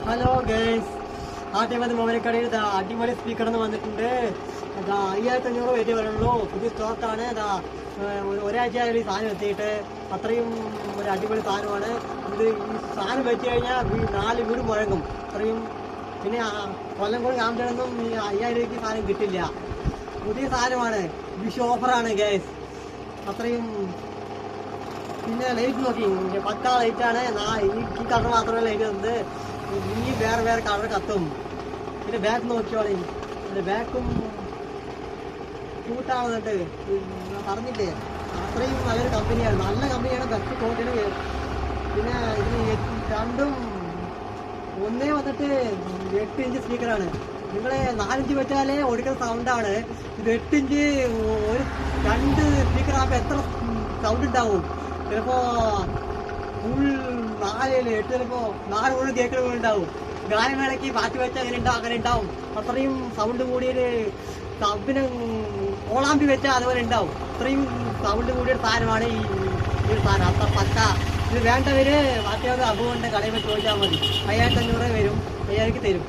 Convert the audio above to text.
Hello girls, ആദ്യം വന്ന് മൊബൈലിക്കടയിൽ അടിപൊളി സ്പീക്കറെന്ന് വന്നിട്ടുണ്ട്. 5500 വലിയ വരുള്ളൂ. പുതിയ സ്റ്റോക്കാണ്. ഒരാഴ്ചയായി ഈ സാധനം എത്തിയിട്ട് അത്രയും ഒരു അടിപൊളി സാധനമാണ് ഇത്. ഈ സാധനം വെച്ച് കഴിഞ്ഞാൽ 4 വീട് മുഴങ്ങും അത്രയും. പിന്നെ കൊല്ലംകോട് കാമിച്ചൊന്നും ഈ 5000 രൂപയ്ക്ക് സാധനം കിട്ടില്ല. പുതിയ സാധനമാണ്, വിഷു ഓഫറാണ് ഗേൾസ് അത്രയും. പിന്നെ ലൈറ്റ് നോക്കി, 10 ലൈറ്റാണ്. ഈ കളർ മാത്രമേ ലൈറ്റ് തന്നത്, ഇനി വേറെ കളർ കത്തും. പിന്നെ ബാക്ക് നോക്കിയോളി, പിന്നെ ബാക്കും ക്യൂട്ടാവുന്നുണ്ട്. പറഞ്ഞില്ലേ, അത്രയും നല്ലൊരു കമ്പനിയാണ്, നല്ല കമ്പനിയാണ്, ബെസ്റ്റ് ക്വാളിറ്റിയാണ്. പിന്നെ ഇതിന് രണ്ടും ഒന്നേ വന്നിട്ട് 8 ഇഞ്ച് സ്പീക്കറാണ്. നിങ്ങൾ 4 ഇഞ്ച് വെച്ചാലേ ഒടുക്കുന്ന സൗണ്ടാണ്. ഇത് 8 ഇഞ്ച് ഒരു 2 സ്പീക്കറാകുമ്പോൾ എത്ര സൗണ്ട് ഉണ്ടാവും? ചിലപ്പോ ഫുൾ 4 8 ചിലപ്പോ 4 മുഴുവൻ കേൾക്കുന്ന ഉണ്ടാവും. ഗാനമേളയ്ക്ക് പാട്ട് വെച്ചാൽ അങ്ങനെ ഉണ്ടാവും. അത്രയും സൗണ്ട് കൂടിയൊരു സബിന് കോളാമ്പി വെച്ചാൽ അതുപോലെ ഉണ്ടാവും. അത്രയും സൗണ്ട് കൂടിയൊരു സാധനമാണ് ഈ ഒരു സാധനം. അത്ര പക്ക. ഇത് വേണ്ടവര് ബാക്കിയൊരു അബുകൊണ്ട് കടയിൽ ചോദിച്ചാൽ മതി. 5500 വരും, 5000 തരും.